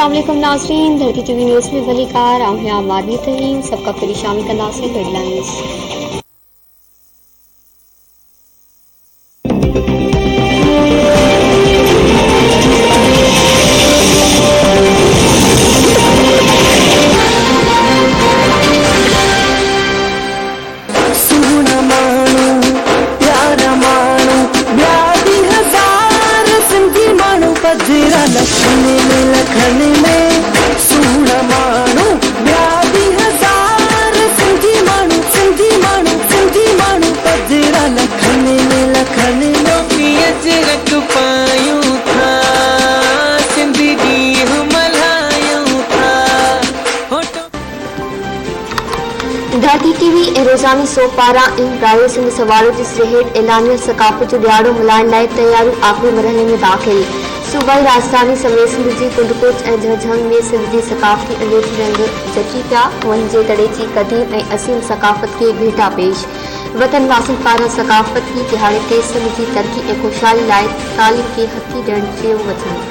अस्सलाम वालेकुम नाज़रीन, धरती टीवी न्यूज़ में वलीकार आमादी तरीन सबका फिर शामिल करनासी हेडलाइंस। धरती टीवी ऐं रोज़ानी सोप पारां रायो सिंध सवालो जे सिरहेट एलानियल सकाफ़त जो ॾियारो मल्हाइण लाइ तयारियूं आख़िरी मरहले में दाख़िल। सूबाई राजधानी समेत सिंध जी कुंडकोच ऐं झंझंग में सिंध जी सकाफ़ती अनोखी रंग जची पिया। वञ जे तड़े जी क़दीम ऐं असीम सकाफ़त खे भेटा पेश। वतन वासियुनि पारां सकाफ़ती दिहाड़े ते सिंध जी तरक़ी ऐं ख़ुशहाली लाइ तालीम खे हथी ॾियण जो वचन।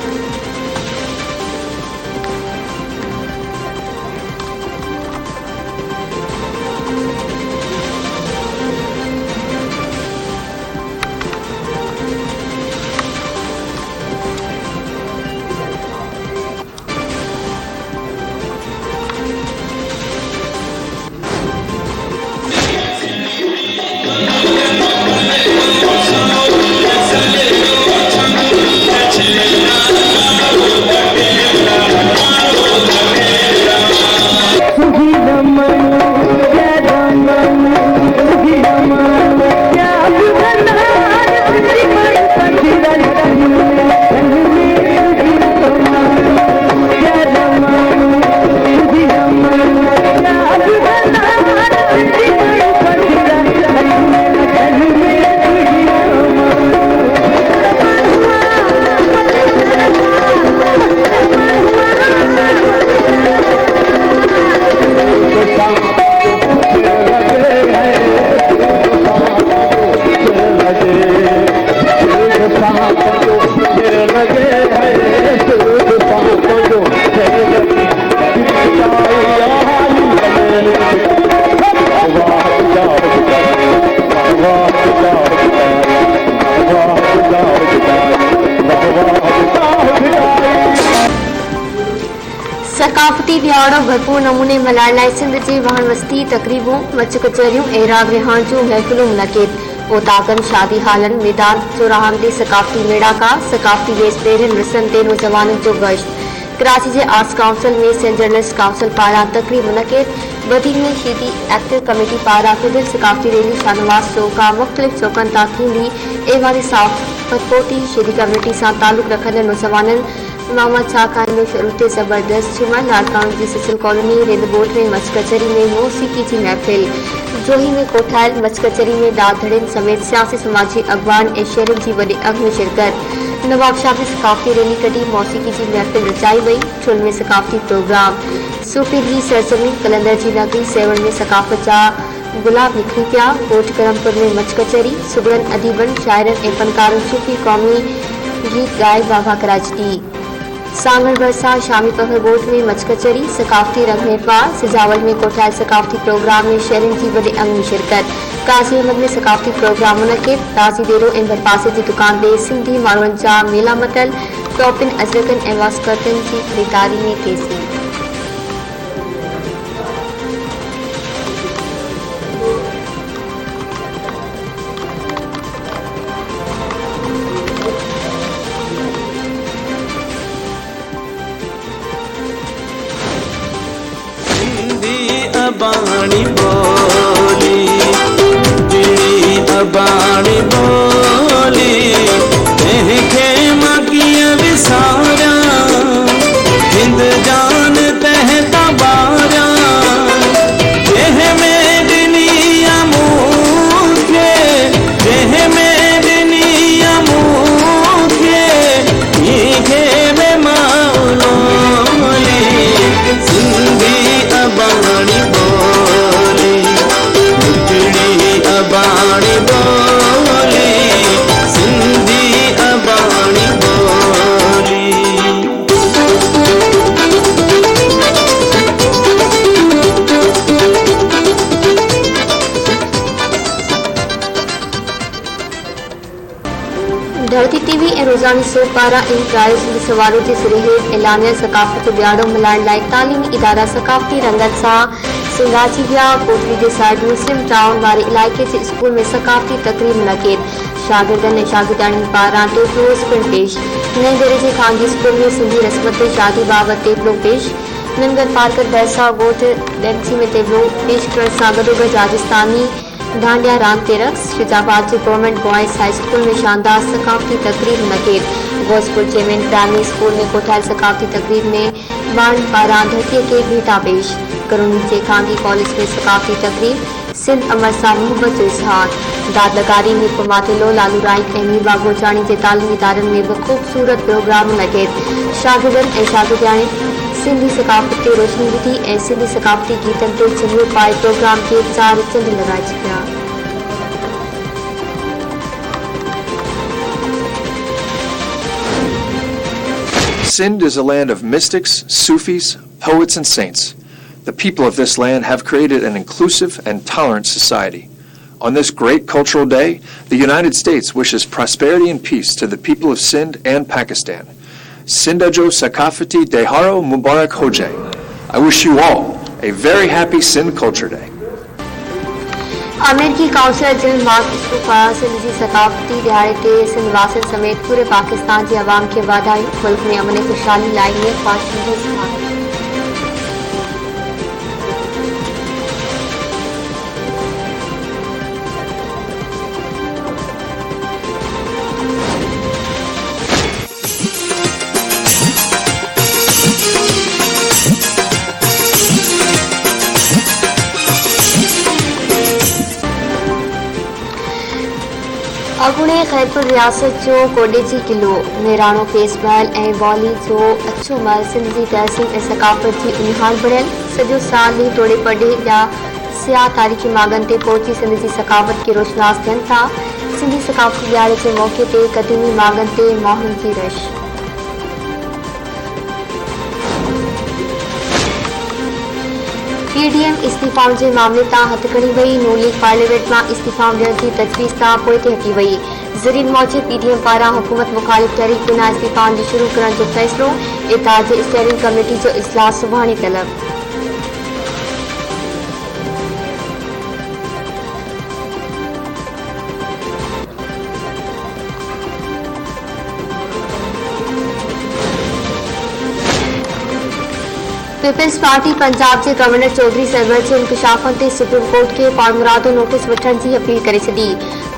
सकाफ़ती दिहाड़ो भरपूर नमूने मल्हाइण लाइ सिंध जी वहण वस्ती तक़रीबूं मच कचहरियूं ऐं राग रिहाण जूं महफ़िलूं मुनक़िद। ओतागन शादी हालन मैदान चौराहनि ते सकाफ़ती मेड़ाका सकाफ़ती बेस पहिरियन रस्म ते नौजवाननि जो गश्त। कराची जे आर्ट्स काउंसिल में सेंट जर्नलिस्ट काउंसिल पारां तक़रीब मुनक़िद। बदी में शीदी एक्टिव कमेटी पारां कुदल सकाफ़ती रैली शाहनवाज़ चौक मुख़्तलिफ़ चौकनि तां थींदी। ऐवानी साफ़तपोती शीदी कमेटी सां तालुक़ रखंदड़ नौजवाननि मोहम्मद शाह खान में शुरू ते ज़बरदस्त छुमन लाड़काउन जी सिसिल कॉलोनी रेंदबोट में मच कचहरी में मौसीकी की महफ़िल। जोही में कोठायल मच कचहरी में दादड़िन समेत सियासी समाजी अगवान ऐं शहरनि जी वॾे अघ में शिरकत। नवाब शाह जी सकाफ़ती रैली कढी मौसीकी की महफ़िल रचाई वई। चुल में सकाफ़ती प्रोग्राम सूफ़ी जी सरज़मी कलंदर जी नगरी सेवण में सकाफ़त जा गुलाब निखरी पिया। कोट करमपुर में मच कचहरी सुगड़न अदीबन शाइरनि ऐं फनकारनि सूफ़ी क़ौमी गीत ॻाए वाह कराइजी। सांगण भरसा शामी पहर ॻोठ में मच कचहरी सकाफ़ती रंग महफ़ार सिजावल में कोठायल सकाफ़ती प्रोग्राम में शहरनि जी वॾे अंग में शिरकत। काज़ी अहमद में सकाफ़ती प्रोग्राम मुनक़िद। ताज़ी डेरो ऐं भरपासे जी दुकान ते सिंधी माण्हुनि जा मेला मतल। टॉपिन अजरकनि ऐं वास्कतनि जी ख़रीदारी में तेज़ी। अबाणी बोली दिली अबाणी बोली तंहिंखे मां कीअं विसारियां हिंद जान तंहिं ॿारियां जंहिंमें ॾिनी मूंखे जंहिंमें ॾिनी मूंखे मीठे में माउलोली सिंधी अबाणी बोली अबाणी बोली 2012 इंट्राइज सवालों के सिरे ऐलानियल सकाफ़त ॾियारो मल्हाइण लाइ तालीमी इदारा सकाफ़ती रंगनि सां सिंगारिजी विया। कोटली जे साइड मुस्लिम टाउन वारे इलाइक़े जे स्कूल में सकाफ़ती तक़रीब मुनक़िद। शागिर्दनि ऐं शागिर्दाणियुनि पारां टेबलो स्प्रिंट पेश। नएं दरे जे खानगी स्कूल में सिंधी रस्मत शादी बाबति टेबलो पेश। नंदगढ़ पार्कर बैरसा ॻोठ डेंसी में टेबलो पेश करण सां गॾोगॾु राजस्थानी डांडिया रांदि ते रक़्स। शिजाबाद जे गवर्नमेंट बॉयज़ हाई स्कूल में शानदार सकाफ़ती तक़रीब मुनक़िद। गोसपुर चेमेन प्राइमरी स्कूल में कोठायल सकाफ़ती तक़रीब में ॿारनि पारां धरतीअ खे भेटा पेश। करोनी जे खानगी कॉलेज में सकाफ़ती तक़रीब। सिंध अमर सां मुहबत जो इज़हार। दादलकारी में पमातेलो लालू राइक ऐं मीरबा गोचाणी जे तालीमी इदारनि में बि ख़ूबसूरत प्रोग्राम मुनक़िद। शागिर्दनि ऐं शागिर्दाणियुनि सिंधी सकाफ़त ते रोशनी विधी ऐं सिंधी सकाफ़ती गीतनि ते चिन्हो पाए प्रोग्राम खे चार चंड लॻाए छॾिया। Sindh is a land of mystics, Sufis, poets, and saints. The people of this land have created an inclusive and tolerant society. On this great cultural day, the United States wishes prosperity and peace to the people of Sindh and Pakistan. Sindhajo Sakafati Deharo Mubarak Hoje. I wish you all a very happy Sindh Culture Day. अमेरिकी counsellor जिल mark इस्टूफा Sindh जी सकाफ़ती दिहाड़े ते सिंध वासियुनि समेत पूरे पाकिस्तान जे अवाम खे वाधायूं। मुल्क में अमन ऐं ख़ुशहाली लाइ नेक ख़्वाहिशुनि जो इज़हार। अगुणे खैरपुर रियासत जो कोडेजी किलो मेराणो फेस महल ऐं बौली जो अछो महल सिंध जी तहसील ऐं सकाफ़त जी उनिहार बणियल। सॼो साल ई टोड़े पड़े या सियाह तारीख़ी मागनि ते पहुची सिंध जी सकाफ़त खे रोशनास थियनि था। सिंधी सकाफ़ती ॾियारे जे मौक़े ते क़दीमी मागनि ते माण्हुनि जी रश। पीडीएम इस्तीफ़ाउनि जे मामले तां हथकड़ी वई। नून लीग पार्लियामेंट मां इस्तीफ़ा ॾियण जी तजवीज़ तां पोइ ते हटी वई। ज़रीन मौजिब पीडीएम पारां हुकूमत मुख़ालिफ़ तहरीक बिना इस्तीफ़ाउनि जी शुरू करण जो फ़ैसिलो। इत्तेहाद जे स्टीयरिंग कमेटी जो इजलास सुभाणे तलब। पीपल्स पार्टी पंजाब के गवर्नर चौधरी सरवर के इंकशाफन ते सुप्रीम कोर्ट के पारमुरादो नोटिस वठण की अपील करे छॾी।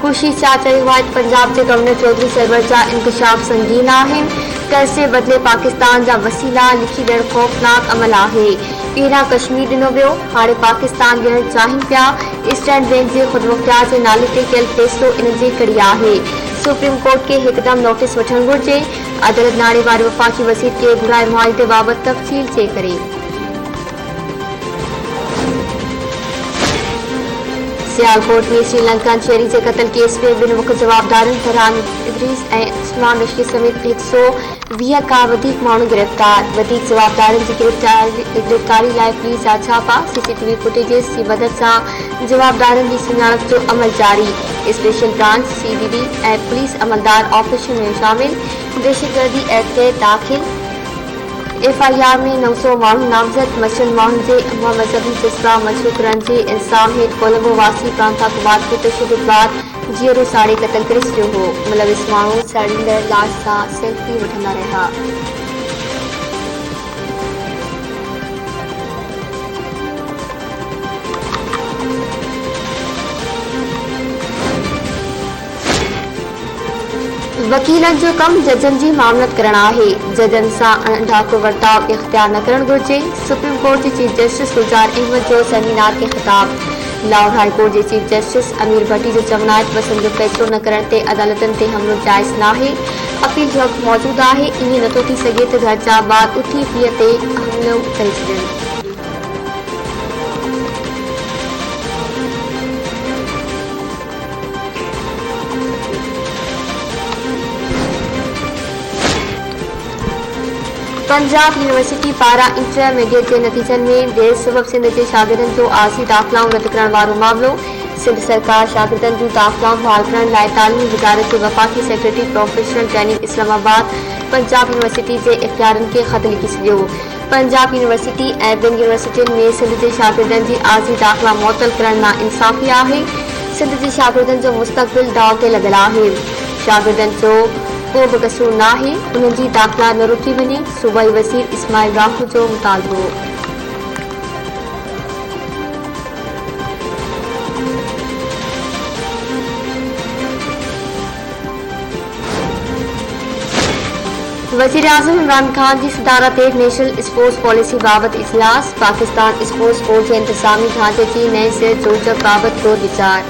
खुर्शीद शाह चयो आहे त पंजाब के गवर्नर चौधरी सरवर जा इंकशाफ संगीन आहिनि। कर्ज़ जे बदिले पाकिस्तान जा वसीला लिखी ॾियण ख़ौफ़नाक अमल आहे। पहिरियां कश्मीर ॾिनो वियो, हाणे पाकिस्तान ॾियण चाहिनि पिया। स्टेट बैंक जे ख़ुदमुख्तियार जे नाले ते कयल फ़ैसिलो इन जे कड़ी आहे। सुप्रीम कोर्ट के हिकदम नोटिस वठण घुर्जे। अदालत नाणे वारे वफ़ाक़ी वज़ीर खे घुराए मुआइदे बाबति तफ़सील चेक करे। सियालकोट में श्रीलंकन शहरी के कत्ल केस में बिन मुख्य जवाबदारन फरहान इदरीस ऐं उस्मान रशीद समेत 120 का वधीक माण्हू गिरफ्तार। वधीक जवाबदारन की गिरफ्तारी लाइ पुलिस जा छापा। सीसीटीवी फुटेजेस की मदद से जवाबदारन की सुञाणप जो अमल जारी। स्पेशल ब्रांच सीबीडी ऐं पुलिस अमलदार ऑपरेशन में शामिल। दहशतगर्दी एक्ट तहत दाख़िल एफआईआर में 900 माण्हू नामज़द। मशहूर माण्हुनि जे मज़हबी जज़्बा मशरूक करण जे इल्ज़ाम हेठि कोलंबो वासी प्रांता कुमार खे तशद्दुद बाद जीअरो साड़े क़त्ल करे छॾियो हो। मुलविस माण्हू सड़ींदड़ लाश सां सेल्फी वठंदा रहिया। वकीलन जो कम जजन की मामलत करण आहे। जजन सां अणडाको वर्ताव इख्तियार न करण घुर्जे। सुप्रीम कोर्ट के चीफ जस्टिस गुलजार अहमद जो सेमिनार के खिताब। लाहौर हाई कोर्ट के चीफ जस्टिस अमीर भट्टी जो चवण आहे पसंद जो फैसलो न करण ते अदालतन ते हमलो जायज़ नाहे। अपील जो हक़ मौजूद आहे। ईअं नथो थी सघे त घर जा ॿार उथी पीउ ते हमलो करे छॾनि। पंजाब यूनिवर्सिटी पारा इंटरमीडिएट के नतीजन में देर सबब सिंध के शागिर्दन जो आरसी दाख़िलाऊं रद्द करण वारो मामलो। सिंध सरकार शागिर्दनि जूं दाख़िला बहाल करण लाइ तालीमी वज़ारत जे वफ़ाक़ी secretary professional training Islamabad Punjab university जे इख़्तियारनि खे ख़त लिखी छॾियो। पंजाब यूनिवर्सिटी ऐं ॿिनि यूनिवर्सिटियुनि में सिंध जे शागिर्दनि जी आरज़ी दाख़िला मुअतल करण नाइंसाफ़ी आहे। सिंध जे शागिर्दनि जो मुस्तक़बिल दाव ते लॻल आहे। शागिर्दनि जो को बि क़सूर नाहे, उन्हनि जी दाख़िला न रुकी वञे, सूबाई वज़ीर इस्माइल राहू जो मुतालबो। वज़ीर आज़म इमरान ख़ान जी सदारत नेशनल स्पोर्ट्स पॉलिसी बाबति इजलास। पाकिस्तान स्पोर्ट्स बोर्ड जे इंतज़ामी ढांचे जी नए सिरे जोड़जक बाबति गौर वीचार।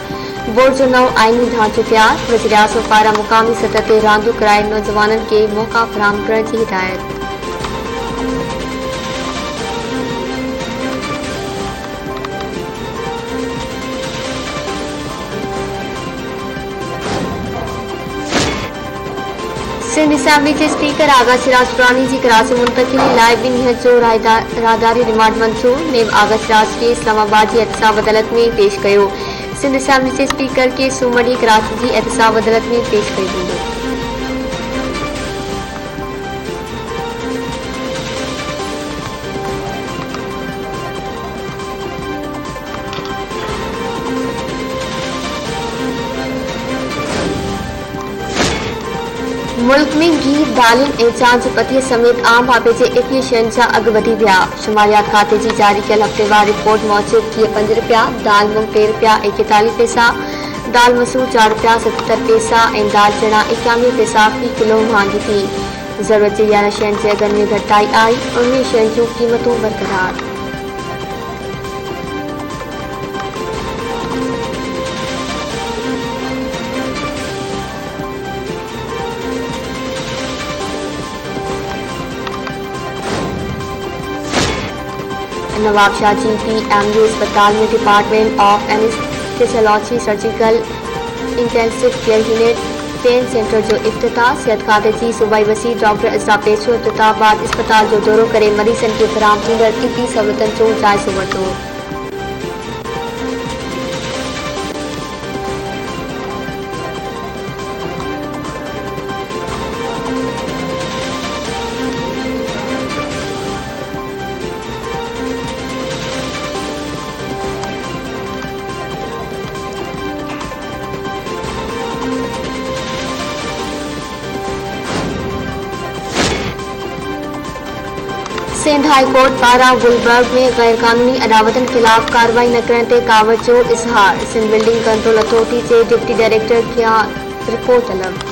बोर्ड जो नओं आइनी ढांचो तैयार। वज़ीर आज़म पारां मुक़ामी सतह ते रांदूं कराए नौजवाननि खे मौक़ा फ़राहम करण जी हिदायत। सिंध असेंबली के स्पीकर आगा सिराज दुरानी की कराची मुंतकिली लाइ 2 ॾींहनि जो राहदारी रिमांड मंजूर। नेब आगा सिराज खे इस्लामाबाद की एहतसाब अदालत में पेश कयो। सिंध असेंबली के स्पीकर के सूमर ॾींहुं कराची की एहतसाब अदालत में पेश कयो वेंदो। मुल्क में घी, दालिन ऐं चांहि पत्ती समेत आम बाबे जे 21 शयुनि जा अघु वधी विया। शुमारियात खाते जी जारी कयल हफ़्तेवार रिपोर्ट मूजिब घी 5 रुपया, दाल मूंग 3 रुपया 41 पैसा, दाल मसूर 4 रुपया 77 पैसा ऐं दाल चणा 91 पैसा फ़ी किलो महांगी थी। ज़रूरत जे 11 शयुनि जे अघनि में घटाई आई, 19 शयुनि जूं क़ीमतूं बरक़रार। नवाबशाह जी PMU अस्पताल में department of anaesthesiology surgical intensive care unit pain centre जो इफ्तिताह। सिहत खाते जी सूबाई वज़ीर डॉक्टर इज़रा पेशो इफ्तिताह बाद अस्पताल जो दौरो करे मरीज़नि खे फ़राहम थींदड़ तिबी सहूलियतुनि जो जाइज़ो वरितो। सिंध हाई कोर्ट पारां गुलबर्ग में गैर कानूनी अदावतनि ख़िलाफ़ कार्रवाई न करण ते कावड़ जो इज़हार। सिंध बिल्डिंग कंट्रोल अथॉरिटी जे डिप्टी डायरेक्टर खां रिपोर्ट तलब।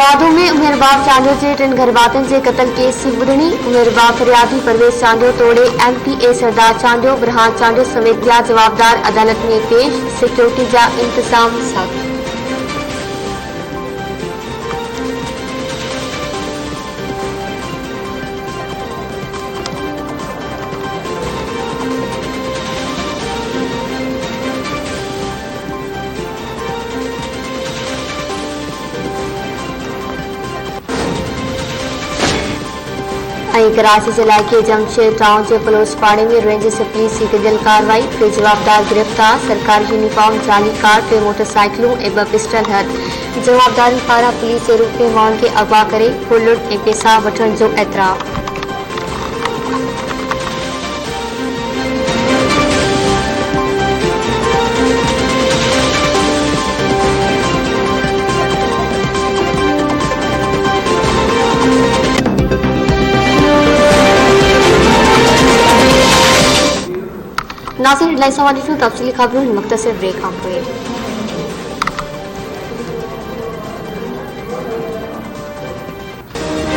दादू में उमेरबाग चांडियो जे 3 घरवातनि जे क़त्ल केस जी ॿुधणी। उमेरबाग फरियादी परवेज़ चांडियो तोड़े MPA सरदार चांडियो, बुरहान चांडियो समेत ॿिया जवाबदार अदालत में पेश। सिक्योरिटी जा इंतज़ाम सख़्त। कराची जिले के जमशेद टाउन के पुलिस पाड़े में रेंज पुलिस की गॾियल कार्रवाई। 3 जवाबदार गिरफ्तार। सरकारी यूनिफॉर्म, जाली कार, 2 मोटरसाइकिलों ऐं 2 पिस्टल हथ। जवाबदारनि पारां पुलिस जे रूप में माण्हुनि खे अगवा करे फुल लुट ऐं पैसा वठण जो एतराफ़। नाज़रीन, हेडलाइन समाजी तफ़सीली ख़बरूं मुख़्तसर ब्रेक खां पोइ।